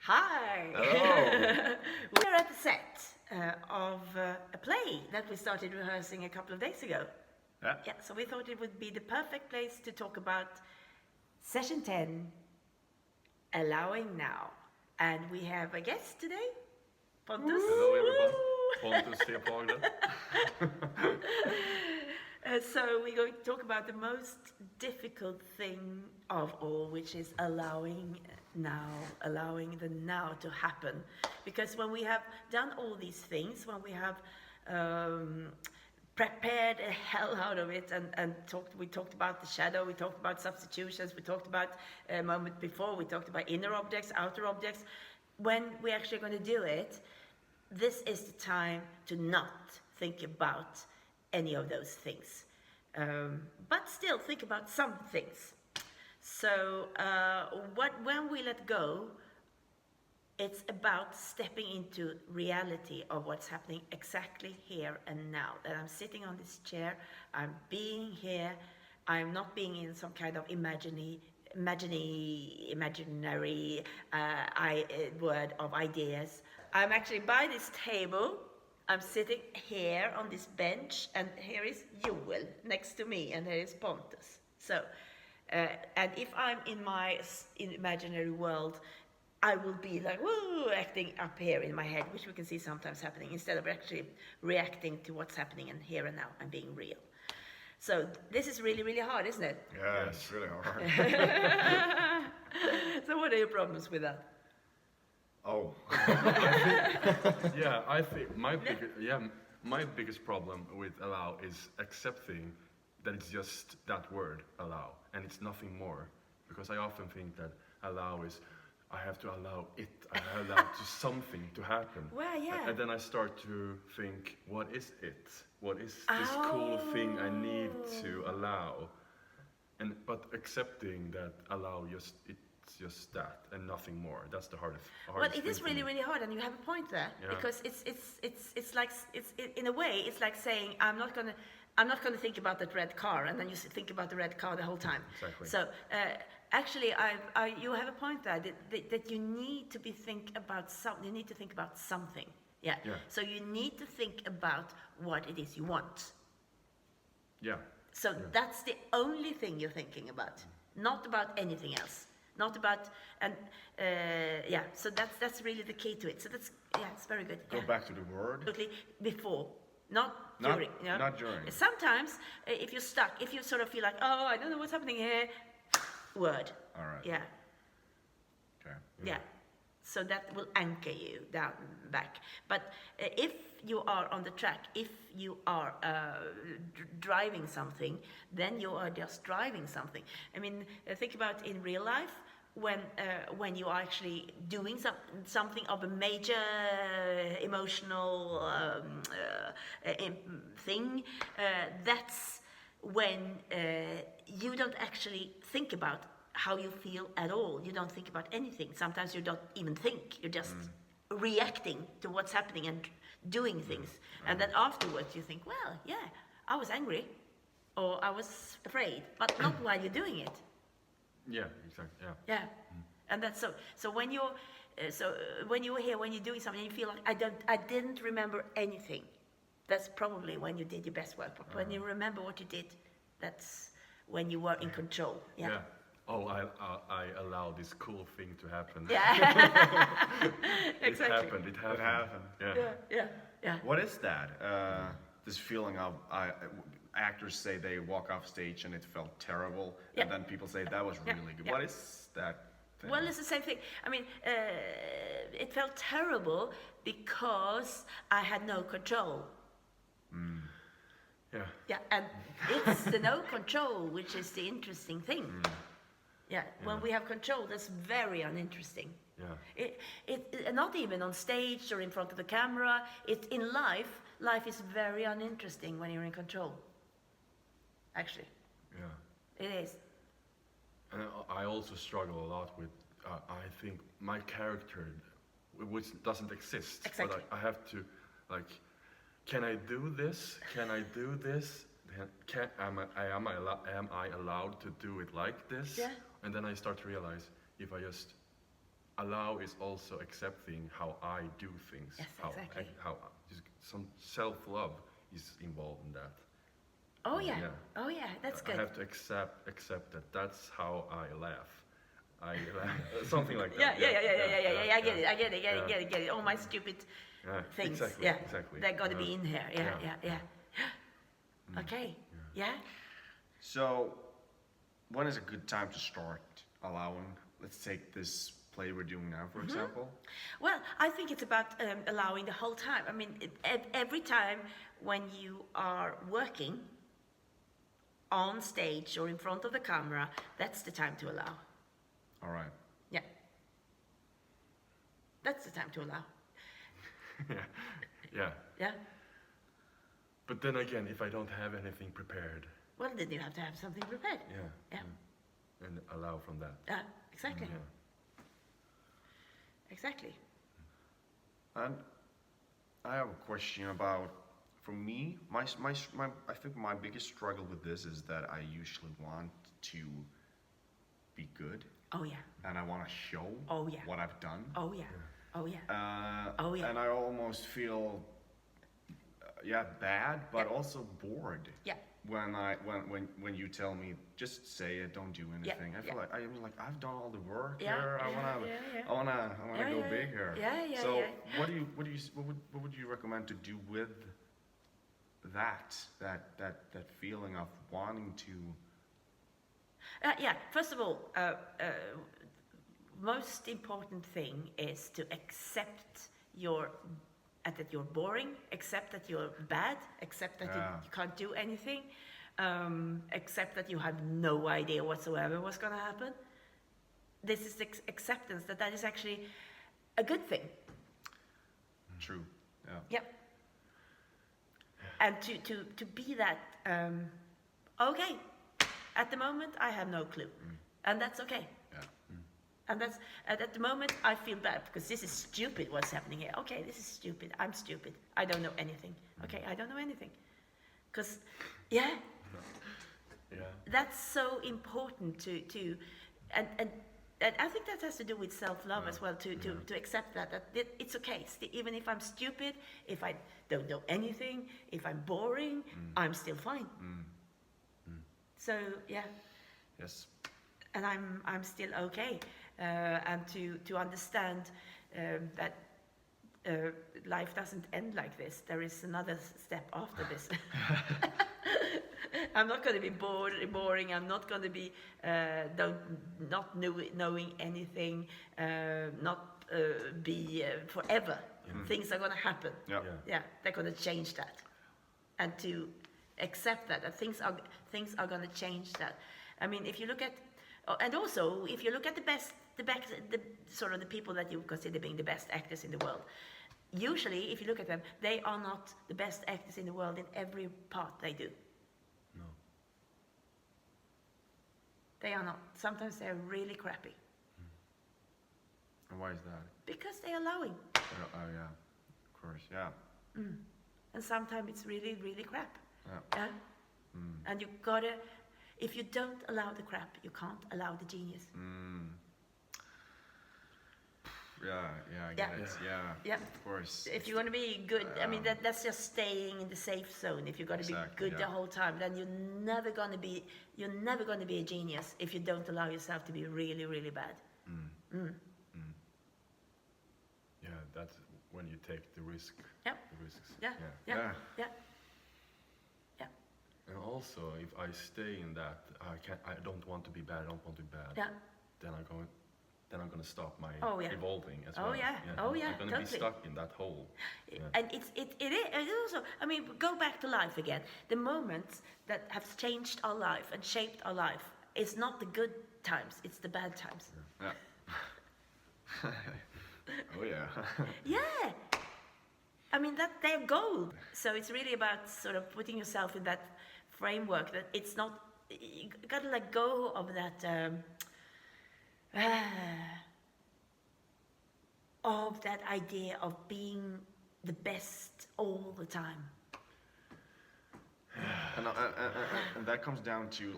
Hi! Hello! We're at the set of a play that we started rehearsing a couple of days ago. Yeah. So we thought it would be the perfect place to talk about session 10, Allowing Now. And we have a guest today, Pontus. Hello everyone, Pontus T Pagler. So we're going to talk about the most difficult thing of all, which is allowing the now to happen. Because when we have done all these things, when we have prepared a hell out of it we talked about the shadow, we talked about substitutions, we talked about a moment before, we talked about inner objects, outer objects. When we're actually going to do it, this is the time to not think about any of those things, but still think about some things. So when we let go, it's about stepping into reality of what's happening exactly here and now. That I'm sitting on this chair, I'm being here, I'm not being in some kind of imaginary word of ideas. I'm actually by this table, I'm sitting here on this bench, and here is Joel next to me, and here is Pontus. So, and if I'm in my imaginary world, I will be like, woo, acting up here in my head, which we can see sometimes happening, instead of actually reacting to what's happening in here and now and being real. So this is really, really hard, isn't it? Yeah, it's really hard. So what are your problems with that? Oh. I think my biggest problem with allow is accepting that it's just that word, allow, and it's nothing more. Because I often think that allow is, I have to allow it, I allow to something to happen. Well, yeah. And then I start to think, what is it? What is this cool thing I need to allow? But accepting that allow it's just that and nothing more. That's the hardest Well, it is thing really, really hard, and you have a point there. Yeah. Because it's like in a way it's like saying I'm not gonna think about that red car, and then you think about the red car the whole time. Exactly. So actually, you have a point there that you need to think about something. You need to think about something. Yeah. So you need to think about what it is you want. Yeah. So that's the only thing you're thinking about, not about anything else. Not about, and so that's really the key to it. So it's very good. Go back to the word. Absolutely, before, not during. Not during. Sometimes, if you're stuck, if you sort of feel like, oh, I don't know what's happening here, word. All right. Yeah. Okay. Yeah. So that will anchor you down back. But if you are on the track, if you are driving something, then you are just driving something. I mean, think about in real life, when you are actually doing something of a major emotional thing, that's when you don't actually think about how you feel at all. You don't think about anything. Sometimes you don't even think. You're just reacting to what's happening and doing things. And then afterwards you think, well, yeah, I was angry or I was afraid, but not while you're doing it. Yeah, exactly. Yeah. Yeah. And that's so when you're when you're here, when you're doing something, you feel like I didn't remember anything. That's probably when you did your best work. But when you remember what you did, that's when you were in control. Yeah. Oh, I allow this cool thing to happen. Yeah. Exactly. It happened. Yeah. What is that? This feeling of actors say they walk off stage and it felt terrible, and then people say that was really good. What is that thing? Well, it's the same thing. I mean, it felt terrible because I had no control. Yeah. Yeah, and it's the no control which is the interesting thing. Yeah, when we have control, that's very uninteresting. Yeah. It not even on stage or in front of the camera. In life is very uninteresting when you're in control. Actually. Yeah. It is. And I also struggle a lot with, I think, my character, which doesn't exist. Exactly. But I have to, like, can I do this? Can I do this? Am I allowed to do it like this? Yeah. And then I start to realize, if I just allow is also accepting how I do things. Yes, how, exactly. how just some self-love is involved in that. Oh yeah. Yeah. Oh yeah. That's I good. have to accept that that's how I laugh. I laugh, something like Yeah, that. yeah. I get it, get it. All my stupid Yeah, things. exactly, Yeah, exactly. they're gonna be in here. Yeah, Yeah. yeah. Okay. Yeah. So, when is a good time to start allowing? Let's take this play we're doing now, for example. Well, I think it's about allowing the whole time. I mean, every time when you are working on stage or in front of the camera, that's the time to allow. All right. Yeah. That's the time to allow. Yeah. Yeah. But then again, if I don't have anything prepared, Well, then you have to have something prepared. yeah, Yeah. and allow from that. Exactly. Yeah. Exactly. And I have a question about, for me, I think my biggest struggle with this is that I usually want to be good Oh yeah. and I want to show Oh, yeah. what I've done. Oh yeah. Oh yeah. Oh, yeah. And I almost feel, bad, but Yeah. also bored. Yeah. When you tell me just say it, don't do anything. I feel yeah. like I've done all the work Yeah, here. I yeah. wanna Yeah, go yeah, big here. yeah, So yeah. what would you recommend to do with that feeling of wanting to? Yeah. First of all, most important thing is to accept that you're boring, accept that you're bad, accept that Yeah. you can't do anything, accept that you have no idea whatsoever what's going to happen. This is the acceptance that is actually a good thing. True. Yeah. Yep. And to be that, okay, at the moment I have no clue, and that's okay. Yeah. And that's at the moment I feel bad because this is stupid what's happening here. Okay, this is stupid. I'm stupid. I don't know anything. Okay, I don't know anything. Because, yeah, that's so important to and I think that has to do with self-love as well, to accept that it's okay. Even if I'm stupid, if I don't know anything, if I'm boring, I'm still fine. So, yeah. Yes. And I'm still okay, and to understand that life doesn't end like this. There is another step after this. I'm not going to be boring. I'm not going to be not knowing anything. Not be forever. Things are going to happen. Yeah. Yeah, they're going to change that, and to accept that things are going to change that. I mean, if you look at, and also if you look at the sort of the people that you consider being the best actors in the world, usually if you look at them, they are not the best actors in the world in every part they do. No. They are not. Sometimes they're really crappy And why is that? because they're allowing, Oh yeah. Of course. Yeah. and sometimes it's really, really crap. Yeah. Yeah? And you gotta, if you don't allow the crap, you can't allow the genius. Yeah. I get Yeah. it. Yeah. Yeah. Of course. If you want to be good, I mean that's just staying in the safe zone. If you're going to Exactly, be good yeah. the whole time, then you're never going to be a genius if you don't allow yourself to be really, really bad. Yeah, that's when you take the risk. Yeah. The risks. Yeah. Yeah. Yeah. Yeah. Yeah. And also, if I stay in that, I don't want to be bad. I don't want to be bad. Yeah. Then I'm gonna stop my Oh, yeah. evolving as Oh, well. yeah. Oh, yeah, I'm gonna totally. be stuck in that hole. Yeah. And it is also, I mean, go back to life again. The moments that have changed our life and shaped our life, it's not the good times, it's the bad times. Yeah. Oh yeah. Yeah. I mean, that they're gold. So it's really about sort of putting yourself in that framework that it's not, you gotta let go of that, idea of being the best all the time. And that comes down to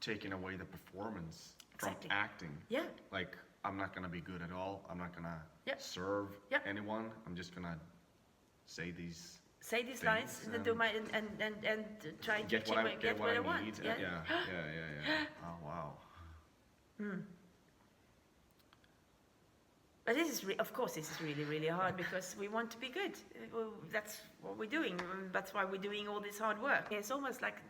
taking away the performance from Exactly. acting. Yeah. Like I'm not gonna be good at all. I'm not gonna Yep. serve Yep. anyone. I'm just gonna say these, Say these things lines and then do my and try to get what I get what I want. need. Yeah. Yeah. Oh wow. But of course, this is really, really hard because we want to be good. Well, that's what we're doing. That's why we're doing all this hard work. It's almost like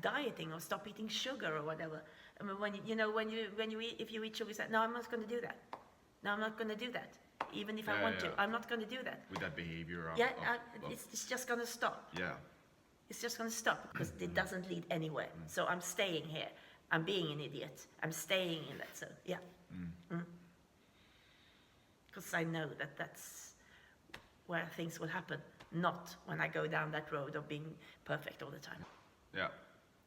dieting or stop eating sugar or whatever. I mean, when you eat, if you eat sugar, you say, no, I'm not going to do that. No, I'm not going to do that. Even if I want to, I'm not going to do that. With that behavior. It's just going to stop. Yeah. It's just going to stop because it doesn't lead anywhere. So I'm staying here. I'm being an idiot. I'm staying in that. So yeah. Because I know that that's where things will happen, not when I go down that road of being perfect all the time. Yeah.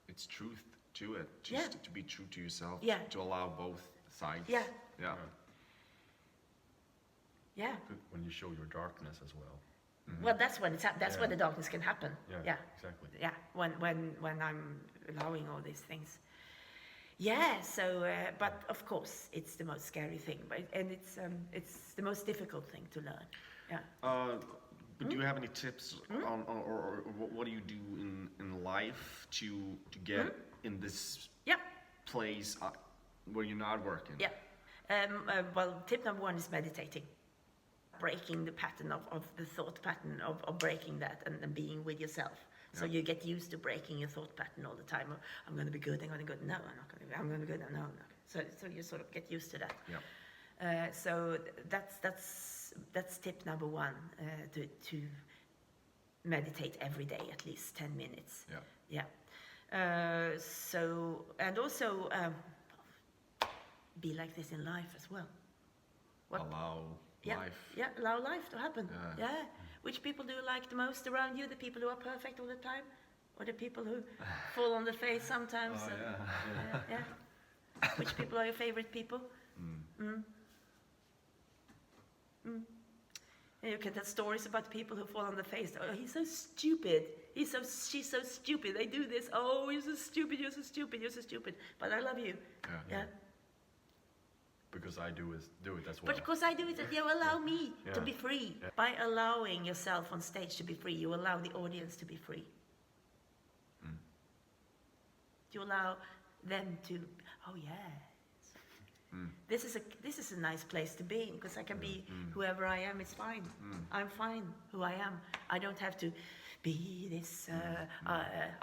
It's truth to it. Just to be true to yourself. Yeah. To allow both sides. Yeah. Yeah. Yeah. When you show your darkness as well. Well, that's when that's when the darkness can happen. Yeah, exactly. Yeah. When I'm allowing all these things. Yeah. So, but of course, it's the most scary thing, and it's the most difficult thing to learn. Yeah. But do you have any tips on or what do you do in life to get in this place where you're not working? Yeah. Well, tip number 1 is meditating. Breaking the pattern of the thought pattern of breaking that and being with yourself. So you get used to breaking your thought pattern all the time. I'm going to be good. I'm going to be good. No, I'm not going to be. I'm going to be good. No, I'm not. So you sort of get used to that. Yeah. So that's tip number 1. To meditate every day, at least 10 minutes. Yeah. Yeah. So and also be like this in life as well. Allow life. Yeah, allow life to happen. Yeah. Yeah. Which people do you like the most around you? The people who are perfect all the time? Or the people who fall on the face sometimes? Yeah. Which people are your favorite people? And you can tell stories about people who fall on the face. Oh, he's so stupid. She's so stupid. They do this. Oh, you're so stupid, you're so stupid, you're so stupid. But I love you. Yeah. Because I do it as well. But because I do it, you allow me to Yeah. be free. Yeah. By allowing yourself on stage to be free, you allow the audience to be free. You allow them to, oh yes. This is a nice place to be because I can be whoever I am. It's fine. I'm fine who I am. I don't have to be this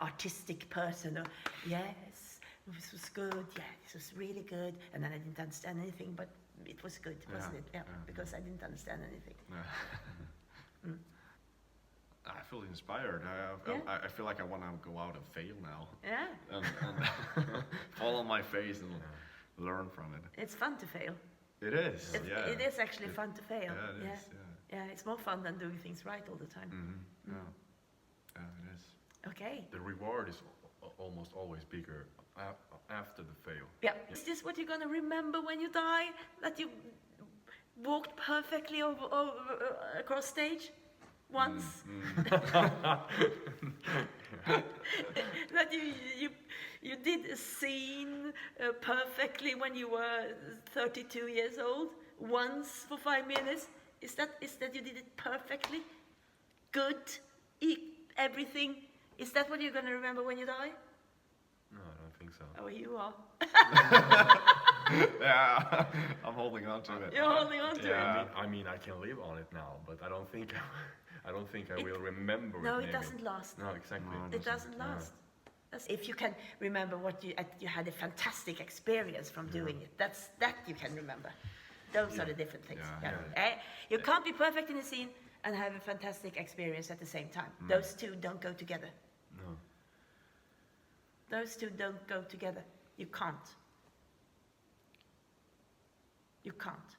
artistic person. Or, yes, this was good. Yeah, this was really good. And then I didn't understand anything, but it was good, wasn't it? Yeah, because I didn't understand anything. I feel inspired. I feel like I want to go out and fail now. Yeah. And fall on my face and learn from it. It's fun to fail. It is. It is actually fun to fail. Yeah, it is. Yeah, it's more fun than doing things right all the time. Yeah, it is. Okay. The reward is almost always bigger after the fail. Yeah. Is this what you're going to remember when you die? That you walked perfectly over across stage? Once? That you did a scene perfectly when you were 32 years old? Once for 5 minutes? Is that you did it perfectly? Good? Everything? Is that what you're going to remember when you die? No, I don't think so. Oh, you are. Yeah, I'm holding on to it. You're holding on to it. I mean, I can live on it now, but I don't think I will remember it. No, it maybe. doesn't last. No, exactly. No, It doesn't last. If you can remember what you had a fantastic experience from doing it, that you can remember. Those are the different things. You can't be perfect in a scene and have a fantastic experience at the same time. Those two don't go together. No. Those two don't go together. You can't. You can't.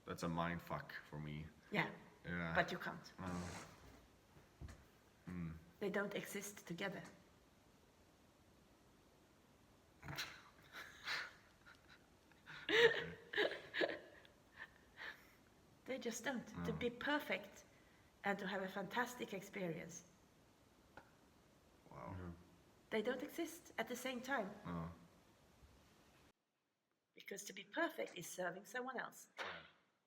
That's a mind fuck for me. Yeah, Yeah. but you can't. They don't exist together. They just don't. To be perfect and to have a fantastic experience, Wow. they don't exist at the same time. Oh. Because to be perfect is serving someone else.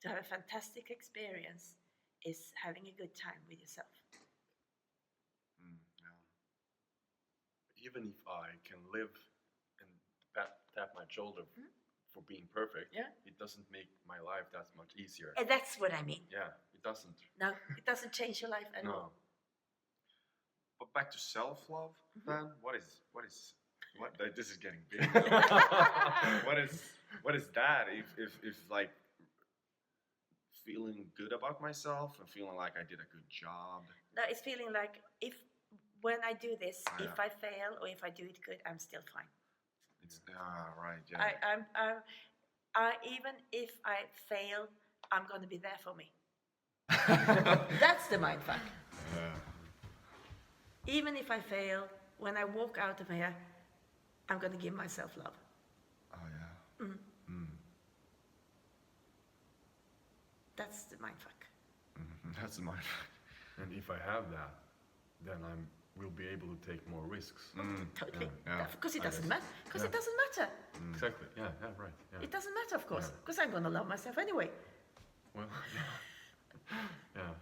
To have a fantastic experience is having a good time with yourself. Even if I can live and tap my shoulder for being perfect, it doesn't make my life that much easier. And that's what I mean. Yeah, it doesn't. No, it doesn't change your life at all. But back to self-love, then what this is getting big. what is that? If like feeling good about myself and feeling like I did a good job. No, it's feeling like when I do this, if I fail or if I do it good, I'm still fine. It's right. Yeah. Even if I fail, I'm going to be there for me. That's the mindfuck. Yeah. Even if I fail, when I walk out of here, I'm going to give myself love. Oh yeah. That's the mindfuck. That's the mindfuck. And if I have that, then will be able to take more risks. Totally. Yeah. Because it doesn't matter. Because it doesn't matter. Exactly. Yeah. Right. Yeah. It doesn't matter, of course. Because I'm going to love myself anyway. Well. Yeah.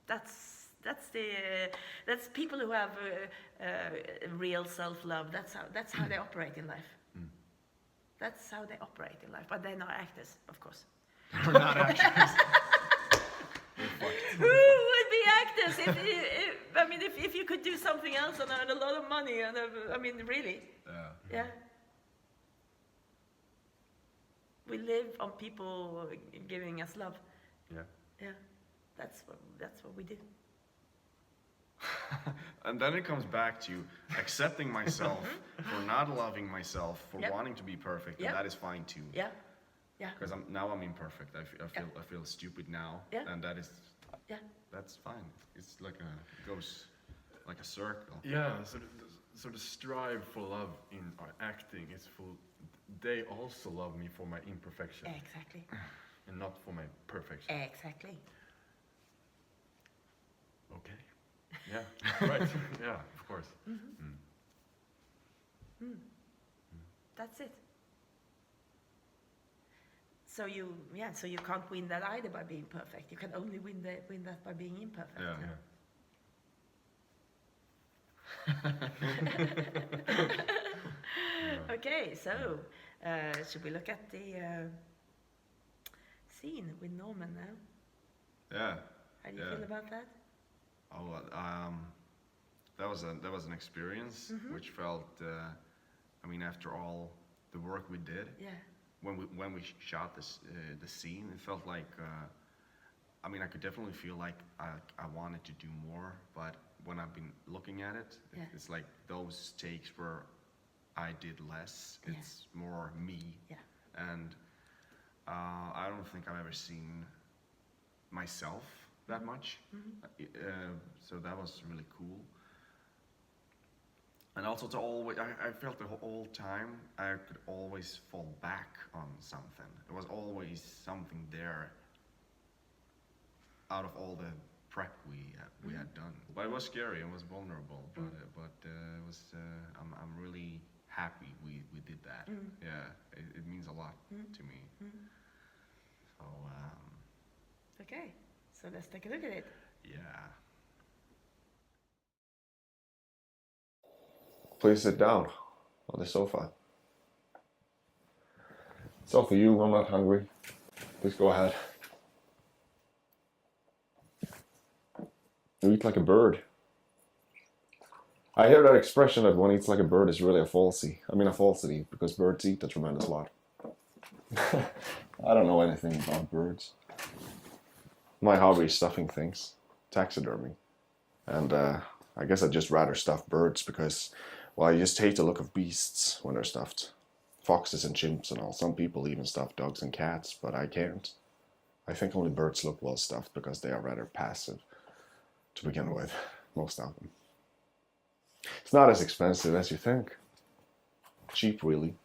That's people who have real self-love. That's how they operate in life. That's how they operate in life. But they're not actors, of course. We're not actors. Who would be actors if you could do something else and earn a lot of money? And really. Yeah. We live on people giving us love. Yeah. Yeah. That's what we do. And then it comes back to accepting myself for not loving myself, for wanting to be perfect, and that is fine too. Yeah. Yeah. Because I'm imperfect. I feel stupid now, and that is that's fine. It's like it goes like a circle. Yeah. So the strive for love in acting is full. They also love me for my imperfection. Exactly. And not for my perfection. Exactly. Okay. Yeah. Right. Yeah. Of course. That's it. So you can't win that either by being perfect. You can only win that by being imperfect. Yeah. Okay, so should we look at the scene with Norman now? Yeah. How do you feel about that? Oh, that was an experience which felt. After all the work we did. Yeah. When we shot the scene, it felt like. I could definitely feel like I wanted to do more, but when I've been looking at it, it's like those takes where I did less. It's more me. Yeah. And I don't think I've ever seen myself that much. So that was really cool. And also I felt the whole time I could always fall back on something. There was always something there out of all the prep we had done. But it was scary. It was vulnerable. But it was. I'm really happy we did that. Yeah, it means a lot to me. So. Okay, so let's take a look at it. Yeah. Please sit down on the sofa. It's all for you. I'm not hungry. Please go ahead. You eat like a bird. I hear that expression that one eats like a bird is really a falsity, because birds eat a tremendous lot. I don't know anything about birds. My hobby is stuffing things, taxidermy. And I guess I'd just rather stuff birds because, well, I just hate the look of beasts when they're stuffed. Foxes and chimps and all. Some people even stuff dogs and cats, but I can't. I think only birds look well stuffed because they are rather passive to begin with, most of them. It's not as expensive as you think. Cheap, really.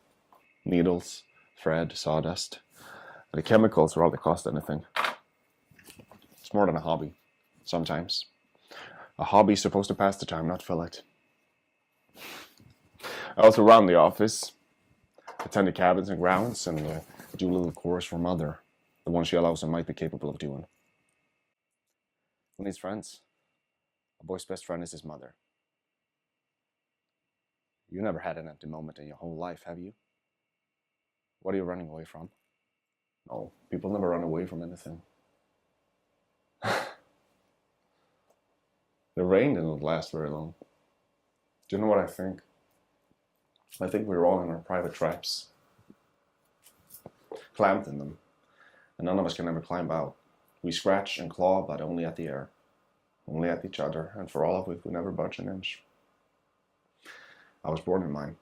Needles, thread, sawdust. And the chemicals hardly cost anything. It's more than a hobby, sometimes. A hobby is supposed to pass the time, not fill it. I also run the office. attend the cabins and grounds, and do a little chorus for Mother, the one she allows and might be capable of doing. Who needs friends? A boy's best friend is his mother. You never had an empty moment in your whole life, have you? What are you running away from? No, people never run away from anything. The rain didn't last very long. Do you know what I think? I think we were all in our private traps, clamped in them, and none of us can ever climb out. We scratch and claw, but only at the air, only at each other, and for all of it, we never budge an inch. I was born in mine.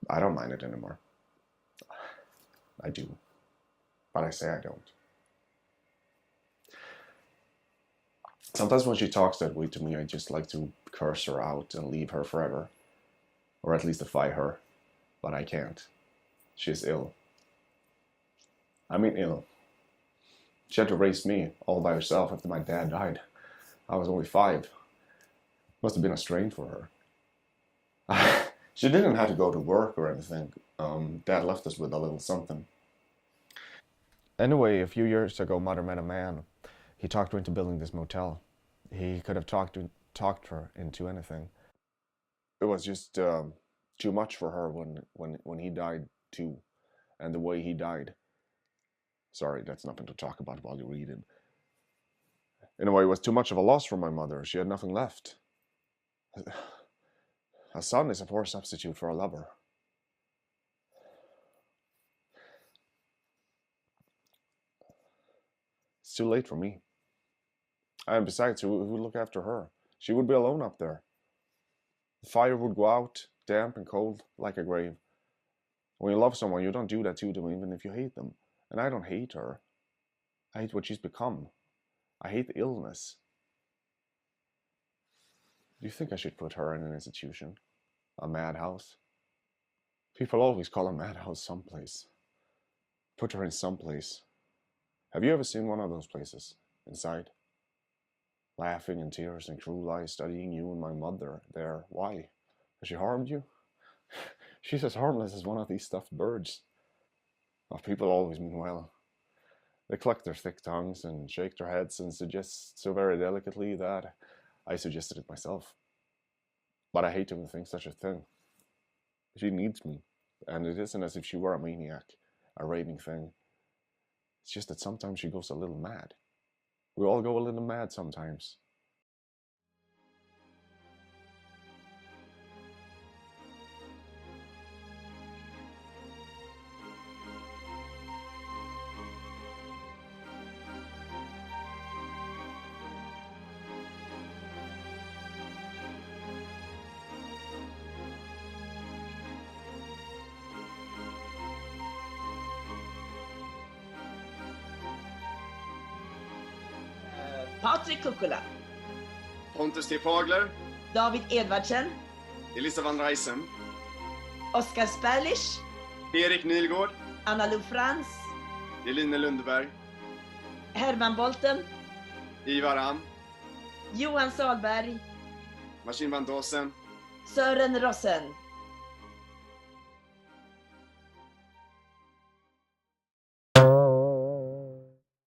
I don't mind it anymore. I do, but I say I don't. Sometimes when she talks that way to me, I just like to curse her out and leave her forever. Or at least defy her. But I can't. She's ill. I mean ill. She had to raise me all by herself after my dad died. I was only 5. Must have been a strain for her. She didn't have to go to work or anything. Dad left us with a little something. Anyway, a few years ago, Mother met a man. He talked her into building this motel. He could have talked her into anything. It was just too much for her when he died too, and the way he died. Sorry, that's nothing to talk about while you're reading. In a way, it was too much of a loss for my mother. She had nothing left. A son is a poor substitute for a lover. It's too late for me. And besides, who would look after her? She would be alone up there. The fire would go out, damp and cold, like a grave. When you love someone, you don't do that to them, even if you hate them. And I don't hate her. I hate what she's become. I hate the illness. Do you think I should put her in an institution? A madhouse? People always call a madhouse someplace. Put her in someplace. Have you ever seen one of those places? Inside? Laughing in tears and cruel eyes, studying you and my mother there. Why? Has she harmed you? She's as harmless as one of these stuffed birds. Oh, people always mean well. They cluck their thick tongues and shake their heads and suggest so very delicately that I suggested it myself. But I hate to think such a thing. She needs me, and it isn't as if she were a maniac, a raving thing. It's just that sometimes she goes a little mad. We all go a little mad sometimes. Patrik Kukkola, Pontus T Pagler, David Edvardsen, Elisa van Reisen, Oskar Sperlish, Erik Nilgård, Anna-Lo Frans, Eline Lundberg, Herman Bolten, Ivar Am, Johan Salberg, Marcin van Dosen, Sören Rossen.